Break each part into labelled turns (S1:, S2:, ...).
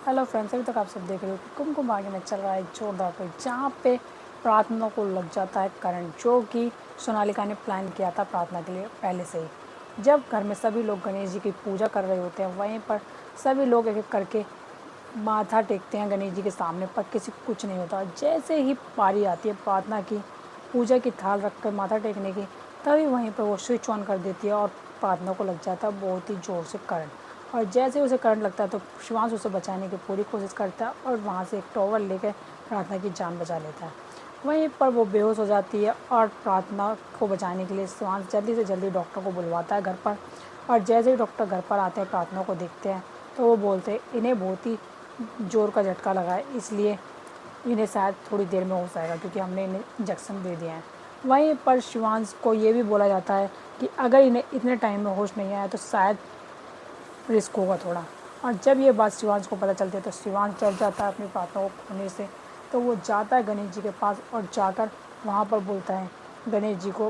S1: Hello friends, अभी तक आप सब देख रहे हो कि कुमकुम भाग्य में चल रहा है एक जोरदार फाइट, जहाँ पे प्रार्थना को लग जाता है करंट, जो कि सोनालिका ने प्लान किया था प्रार्थना के लिए पहले से ही। जब घर में सभी लोग गणेश जी की पूजा कर रहे होते हैं, वहीं पर सभी लोग एक एक करके माथा टेकते हैं गणेश जी के सामने, पर किसी को कुछ नहीं होता। जैसे ही बारी आती है प्रार्थना की पूजा की थाल रख कर माथा टेकने की, तभी वहीं पर वो स्विच ऑन कर देती है और प्रार्थना को लग जाता है बहुत ही ज़ोर से करंट। और जैसे ही उसे करंट लगता है तो शिवांश उसे बचाने की पूरी कोशिश करता है और वहाँ से एक टॉवल लेकर प्रार्थना की जान बचा लेता है। वहीं पर वो बेहोश हो जाती है और प्रार्थना को बचाने के लिए शिवांश जल्दी से जल्दी डॉक्टर को बुलवाता है घर पर। और जैसे ही डॉक्टर घर पर आते हैं, प्रार्थना को देखते हैं, तो वो बोलते हैं इन्हें बहुत ही ज़ोर का झटका लगा है, इसलिए इन्हें शायद थोड़ी देर में होश आएगा, क्योंकि हमने इन्हें इंजेक्शन दे दिए हैं। वहीं पर शिवांश को ये भी बोला जाता है कि अगर इन्हें इतने टाइम में होश नहीं आया तो शायद रिस्क होगा थोड़ा। और जब ये बात शिवांश को पता चलती है तो शिवांश डर जाता है अपनी प्रार्थना को खोने से। तो वो जाता है गणेश जी के पास और जाकर वहाँ पर बोलता है गणेश जी को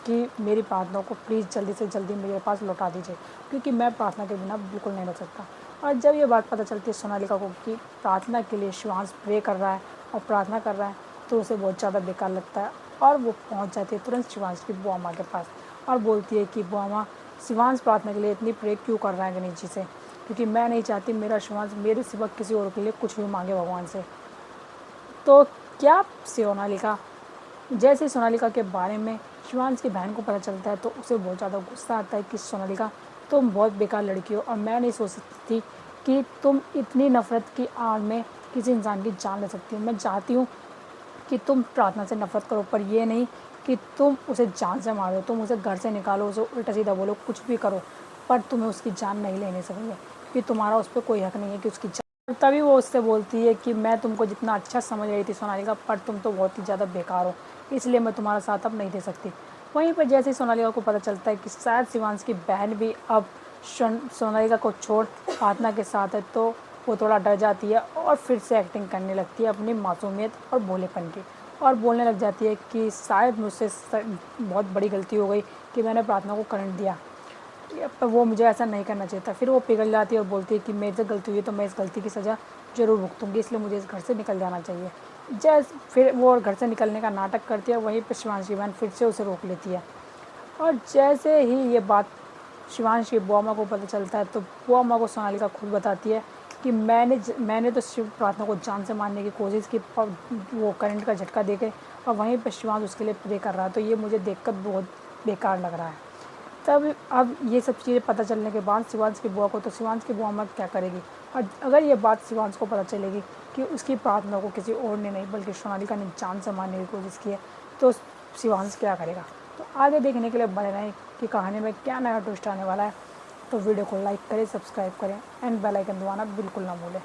S1: कि मेरी प्रार्थना को प्लीज़ जल्दी से जल्दी मेरे पास लौटा दीजिए, क्योंकि मैं प्रार्थना के बिना बिल्कुल नहीं रह सकता। और जब ये बात पता चलती है सोनालिका को कि प्रार्थना के लिए शिवांश प्रे कर रहा है और प्रार्थना कर रहा है, तो उसे बहुत ज़्यादा बेकार लगता है और वो पहुँच जाती है तुरंत शिवांश की बुआ माँ के पास और बोलती है कि बुआ माँ, शिवांश प्रार्थना के लिए इतनी प्रे क्यों कर रहा है गणेश जी से, क्योंकि मैं नहीं चाहती मेरा शिवांश मेरे सिवा किसी और के लिए कुछ भी मांगे भगवान से। तो क्या सोनालिका, जैसे सोनालिका के बारे में शिवांश की बहन को पता चलता है तो उसे बहुत ज़्यादा गुस्सा आता है कि सोनालिका, तुम बहुत बेकार लड़की हो और मैं नहीं सोच सकती थी कि तुम इतनी नफ़रत की आड़ में किसी इंसान की जान ले सकती हो। मैं चाहती हूँ कि तुम प्रार्थना से नफ़रत करो, पर ये नहीं कि तुम उसे जान से मारो, तुम उसे घर से निकालो, उसे उल्टा सीधा बोलो, कुछ भी करो, पर तुम्हें उसकी जान नहीं लेने सकेंगे, कि तुम्हारा उस पर कोई हक नहीं है कि उसकी जान। तभी वो उससे बोलती है कि मैं तुमको जितना अच्छा समझ रही थी सोनालिका, पर तुम तो बहुत ही ज़्यादा बेकार हो, इसलिए मैं तुम्हारा साथ अब नहीं दे सकती। वहीं पर जैसे ही सोनालिका को पता चलता है कि शायद शिवांश की बहन भी अब सोनालिका को छोड़ प्रार्थना के साथ है, तो वो थोड़ा डर जाती है और फिर से एक्टिंग करने लगती है अपनी मासूमियत और भोलेपन की, और बोलने लग जाती है कि शायद मुझसे बहुत बड़ी गलती हो गई कि मैंने प्रार्थना को करंट दिया, पर वो मुझे ऐसा नहीं करना चाहिए था। फिर वो पिघल जाती है और बोलती है कि मेरे से गलती हुई है तो मैं इस गलती की सज़ा ज़रूर भुगतूंगी, इसलिए मुझे इस घर से निकल जाना चाहिए। जैसे फिर वो घर से निकलने का नाटक करती है, वहीं पर शिवांश की बहन फिर से उसे रोक लेती है। और जैसे ही ये बात शिवांश की बुआ माँ को पता चलता है तो बुआ माँ को सोनालिका खुद बताती है कि मैंने तो शिव प्रार्थना को जान से मारने की कोशिश की, पर वो करंट का झटका दे के, और वहीं पर शिवांश उसके लिए प्रे कर रहा है, तो ये मुझे देखकर बहुत बेकार लग रहा है। तब अब ये सब चीज़ें पता चलने के बाद शिवांश की बुआ को, तो शिवांश की बुआ माँ क्या करेगी, और अगर ये बात शिवांश को पता चलेगी कि उसकी प्रार्थना को किसी और ने नहीं बल्कि सोनालिका ने जान से मारने की कोशिश की है, तो शिवांश क्या करेगा। तो आगे देखने के लिए बने रहें कि कहानी में क्या नया ट्विस्ट आने वाला है। तो वीडियो को लाइक करें, सब्सक्राइब करें एंड बेल आइकन दबाना बिल्कुल ना भूलें।